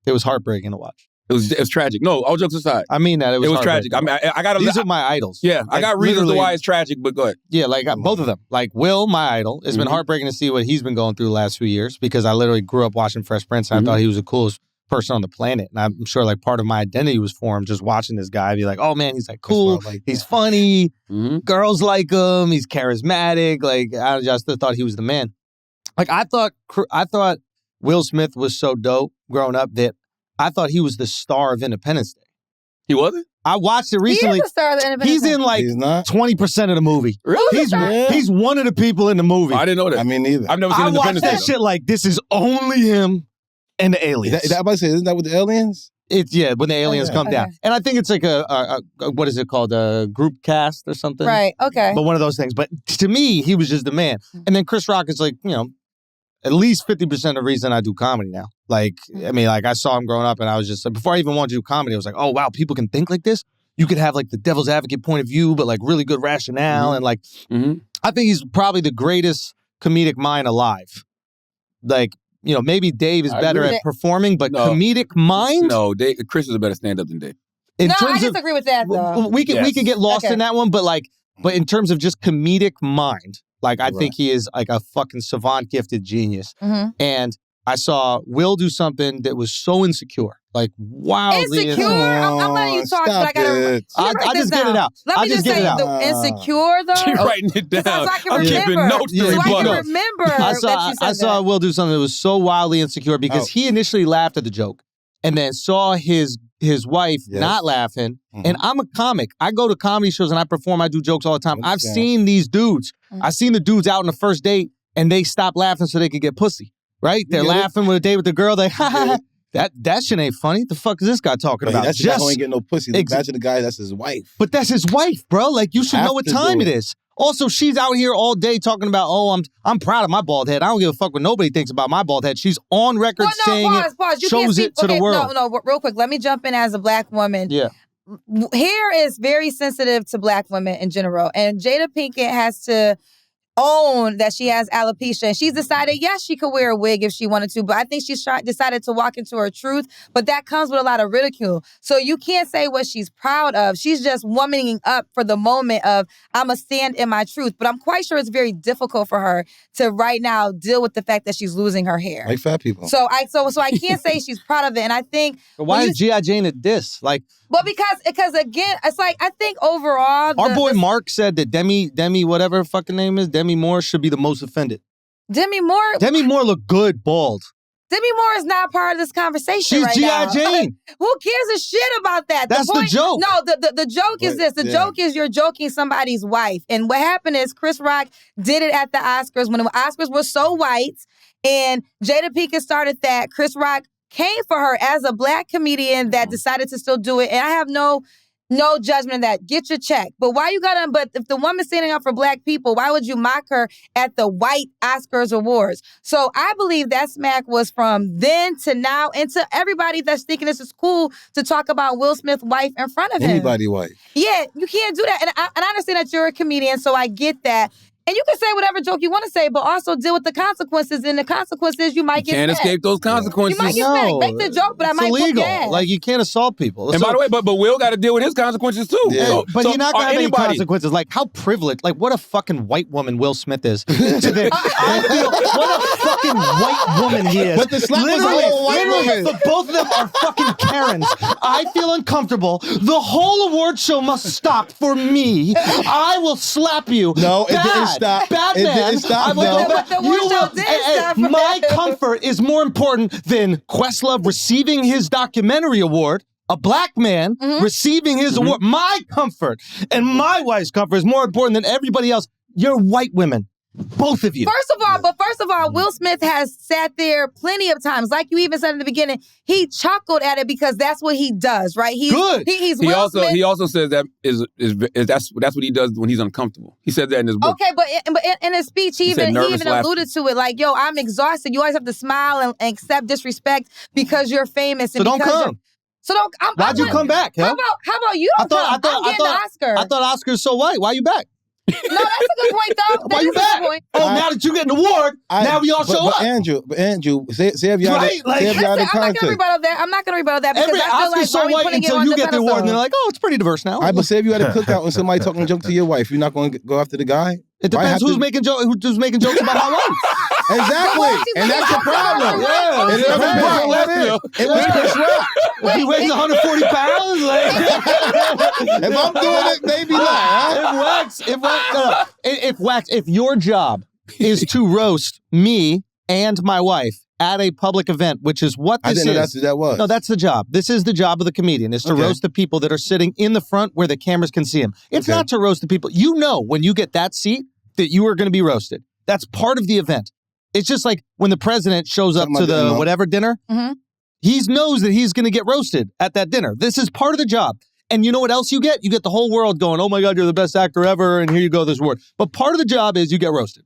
It was heartbreaking to watch. It was tragic. No, all jokes aside. I mean that. It was tragic. I mean, I got These are my idols. Yeah, I got reasons why it's tragic, but go ahead. Yeah, like both of them. Like Will, my idol. It's been heartbreaking to see what he's been going through the last few years because I literally grew up watching Fresh Prince and I thought he was the coolest person on the planet. And I'm sure like part of my identity was formed just watching this guy be like, oh man, he's like cool. He's funny. Girls like him. He's charismatic. Like I just thought he was the man. Like I thought Will Smith was so dope growing up that I thought he was the star of Independence Day. He wasn't? I watched it recently. He is the star of Independence Day. He's in like 20% of the movie. Really? He's one of the people in the movie. I didn't know that. I mean, neither. I've never seen Independence Day. I watched that shit like this is only him and the aliens. Is that about to say, isn't that with the aliens? It's when the aliens come down. And I think it's like a what is it called? A group cast or something? Right, okay. But one of those things. But to me, he was just the man. And then Chris Rock is like, at least 50% of the reason I do comedy now. Like, I mean, like I saw him growing up and I was just like, before I even wanted to do comedy, I was like, oh, wow, people can think like this? You could have like the devil's advocate point of view, but like really good rationale. And like, I think he's probably the greatest comedic mind alive. Like, maybe Dave is better at performing, but comedic mind? No, Chris is a better stand-up than Dave. I disagree with that, though. We could get lost in that one, but in terms of just comedic mind, like I think he is like a fucking savant, gifted genius. And I saw Will do something that was so insecure, like wildly insecure. I'm letting you talk, but I gotta. I just get it out. Let me just say, insecure though. She's writing it down. I'm keeping notes. So I can remember. I saw Will do something that was so wildly insecure because he initially laughed at the joke, and then saw his wife not laughing. And I'm a comic. I go to comedy shows and I perform. I do jokes all the time. I've seen these dudes. I've seen the dudes out on the first date and they stop laughing so they could get pussy. Right? They're laughing with a date with the girl. They that shit ain't funny. The fuck is this guy talking about? That's just ain't getting no pussy. Imagine the guy, that's his wife. But that's his wife, bro. Like you should know what time it is. Also, she's out here all day talking about, I'm proud of my bald head. I don't give a fuck what nobody thinks about my bald head. She's on record saying pause. You shows it to the world. No, real quick. Let me jump in as a black woman. Yeah. Hair is very sensitive to black women in general. And Jada Pinkett has to own that she has alopecia. And she's decided, yes, she could wear a wig if she wanted to, but I think she's decided to walk into her truth. But that comes with a lot of ridicule. So you can't say what she's proud of. She's just womaning up for the moment of, I'm a stand in my truth. But I'm quite sure it's very difficult for her to right now deal with the fact that she's losing her hair. Like fat people. So I can't say she's proud of it. And I think... But why is G.I. Jane a diss? Like... Well, because again, it's like, I think overall... Our boy Mark said that Demi, whatever her fucking name is, Demi Moore should be the most offended. Demi Moore? Demi Moore looked good, bald. Demi Moore is not part of this conversation right now. She's G.I. Jane. Who gives a shit about that? That's the joke. No, the joke is this. The joke is you're joking somebody's wife. And what happened is Chris Rock did it at the Oscars when the Oscars were so white. And Jada Pinkett started that. Chris Rock came for her as a black comedian that decided to still do it. And I have no judgment of that. Get your check. But but if the woman's standing up for black people, why would you mock her at the white Oscars awards? So I believe that smack was from then to now and to everybody that's thinking this is cool to talk about Will Smith's wife in front of him. Anybody's wife. Yeah, you can't do that. And I understand that you're a comedian, so I get that. And you can say whatever joke you want to say, but also deal with the consequences. And the consequences, you might get can't escape those consequences. You might get smacked. Make the joke, but I might illegal. Get like, you can't assault people. And by the way, but Will got to deal with his consequences, too. Yeah. But you're not going to have any consequences. Like, how privileged, like, what a fucking white woman Will Smith is. I feel, what a fucking white woman he is. But the slap was a little white woman. But both of them are fucking Karens. I feel uncomfortable. The whole award show must stop for me. I will slap you. No, it didn't stop. Bad it man. Didn't stop, My comfort is more important than Questlove receiving his documentary award. A black man receiving his award. My comfort and my wife's comfort is more important than everybody else. You're white women. Both of you. First of all, Will Smith has sat there plenty of times. Like you even said in the beginning, he chuckled at it because that's what he does, right? Good. He also says that that's what he does when he's uncomfortable. He said that in his book. Okay, but in his speech, he even alluded to it. Like, yo, I'm exhausted. You always have to smile and accept disrespect because you're famous. So don't come. Why'd you come back? How about you? I'm getting the Oscar. I thought Oscar's so white. Why are you back? No, that's a good point, though. Why you mad? Oh, now that you get an award, now we all show up. But Andrew, say if y'all Right? Like, Listen, I'm not going to rebuttal that. I'm not going to rebuttal that because Every I feel Oscar's like so why we white putting it until on you the get the award, and they're pedestal? like, oh, it's pretty diverse now. All right, but say if you had a cookout and somebody talking junk to your wife, you're not going to go after the guy? It depends who's making jokes about my wife. Exactly. And that's the problem. Yeah. It doesn't matter what it is. It was Chris Rock. If he weighs 140 pounds, like if I'm doing it, maybe not. If your job is to roast me and my wife at a public event, which is what this I didn't know is. that was. No, that's the job. This is the job of the comedian, is to roast the people that are sitting in the front where the cameras can see them. It's not to roast the people. You know when you get that seat that you are going to be roasted. That's part of the event. It's just like when the president shows up to the whatever dinner, he knows that he's going to get roasted at that dinner. This is part of the job. And you know what else you get? You get the whole world going, oh my God, you're the best actor ever, and here you go, this award. But part of the job is you get roasted.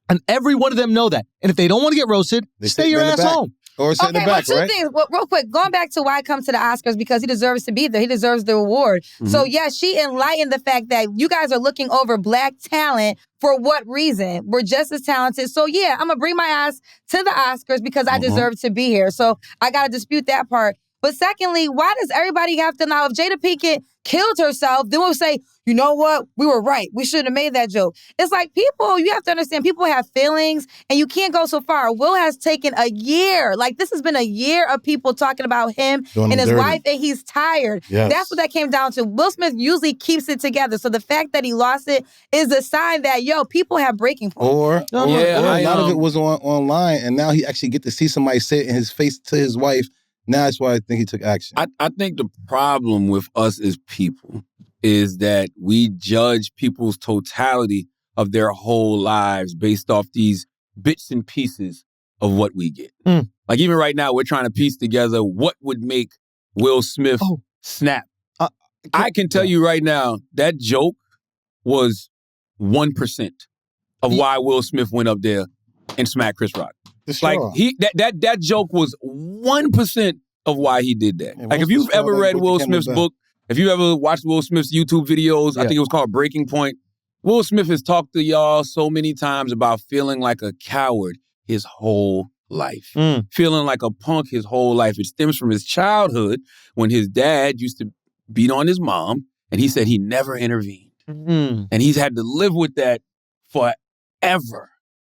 And every one of them know that. And if they don't want to get roasted, stay your ass home. Or sit in the back, two things. Well, real quick, going back to why I come to the Oscars, because he deserves to be there. He deserves the award. So, yeah, she enlightened the fact that you guys are looking over Black talent. For what reason? We're just as talented. So, yeah, I'm going to bring my ass to the Oscars because I deserve to be here. So, I got to dispute that part. But secondly, why does everybody have to now, if Jada Pinkett killed herself, then we'll say, you know what? We were right. We shouldn't have made that joke. It's like people, you have to understand, people have feelings and you can't go so far. Will has taken a year. Like, this has been a year of people talking about him and his wife, and he's tired. Yes. That's what that came down to. Will Smith usually keeps it together. So the fact that he lost it is a sign that, people have breaking points. Or a lot of it was online, and now he actually get to see somebody say it in his face to his wife. Now that's why I think he took action. I think the problem with us as people is that we judge people's totality of their whole lives based off these bits and pieces of what we get. Like even right now, we're trying to piece together what would make Will Smith snap. I can tell you right now, that joke was 1% of why Will Smith went up there and smacked Chris Rock. Like that joke was 1% of why he did that. Like if you've ever read Will Smith's book, if you ever watched Will Smith's YouTube videos, I think it was called Breaking Point. Will Smith has talked to y'all so many times about feeling like a coward his whole life. Feeling like a punk his whole life. It stems from his childhood when his dad used to beat on his mom and he said he never intervened. And he's had to live with that forever.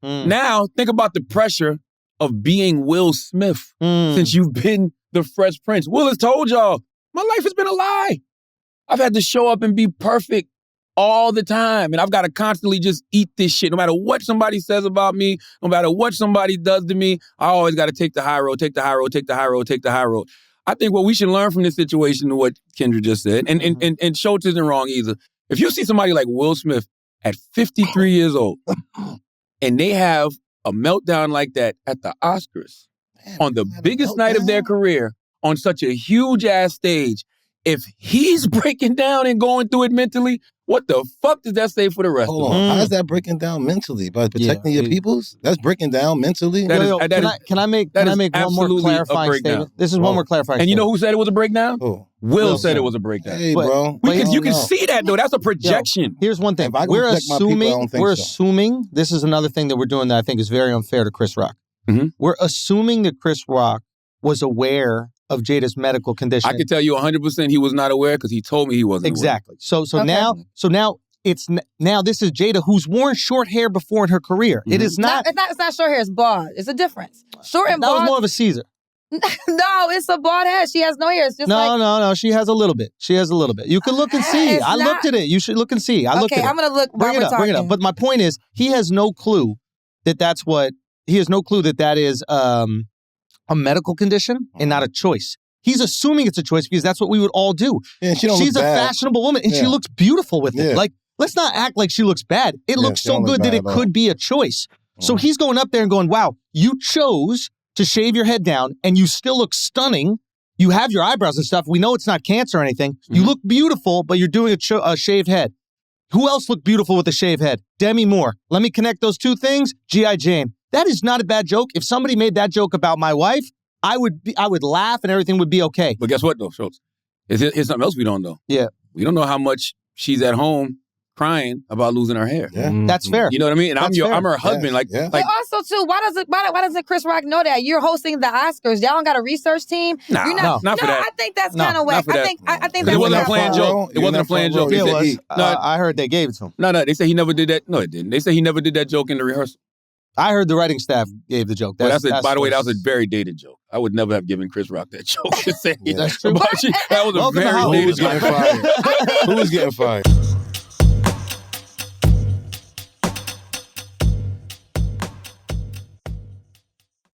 Now, think about the pressure of being Will Smith since you've been the Fresh Prince. Will has told y'all, my life has been a lie. I've had to show up and be perfect all the time. And I've got to constantly just eat this shit. No matter what somebody says about me, no matter what somebody does to me, I always got to take the high road, take the high road, take the high road, take the high road. I think what we should learn from this situation is what Kendra just said, and Schulz isn't wrong either. If you see somebody like Will Smith at 53 years old, and they have a meltdown like that at the Oscars on the biggest night of their career on such a huge-ass stage, if he's breaking down and going through it mentally, what the fuck does that say for the rest of us? How is that breaking down mentally? By protecting your peoples? That's breaking down mentally? Can I make one more clarifying statement? This is one more clarifying statement. And you know who said it was a breakdown? Will said it was a breakdown. Hey, bro. You can see that, though. That's a projection. Here's one thing. We're assuming, this is another thing that we're doing that I think is very unfair to Chris Rock. We're assuming that Chris Rock was aware of Jada's medical condition. I can tell you 100% he was not aware because he told me he wasn't exactly. Aware. So now this is Jada who's worn short hair before in her career. It is not. It's not short hair. It's bald. It's a difference. Short and bald. That was more of a Caesar. No, it's a bald head. She has no hair. It's just no. She has a little bit. You can look and see. I looked at it. You should look and see. I'm gonna look. Bring it up. But my point is, he has no clue that that's what. He has no clue that is a medical condition and not a choice. He's assuming it's a choice because that's what we would all do. Yeah, she's a fashionable woman and she looks beautiful with it. Like, let's not act like she looks bad. It looks so good that it could be a choice. So he's going up there and going, wow, you chose to shave your head down and you still look stunning. You have your eyebrows and stuff. We know it's not cancer or anything. You look beautiful, but you're doing a shaved head. Who else looked beautiful with a shaved head? Demi Moore. Let me connect those two things. G.I. Jane. That is not a bad joke. If somebody made that joke about my wife, I would laugh and everything would be okay. But guess what, though, Schulz? Here's something else we don't know. Yeah. We don't know how much she's at home crying about losing her hair. Yeah. That's fair. You know what I mean? And That's I'm her fair. husband. Like, But also too, why doesn't Chris Rock know that you're hosting the Oscars? Y'all don't got a research team. Nah, You're not for that. I think that's No, kind of not whack. for that. I think It that's wasn't a kind planned of joke. It wasn't a planned joke. It was. No, I heard they gave it to him. No, they say he never did that. No, it didn't. They say he never did that joke in the rehearsal. I heard the writing staff gave the joke. By the way, that was a very dated joke. I would never have given Chris Rock that joke. That's true. That was a Welcome to very Hollywood. dated joke. Who's getting fired?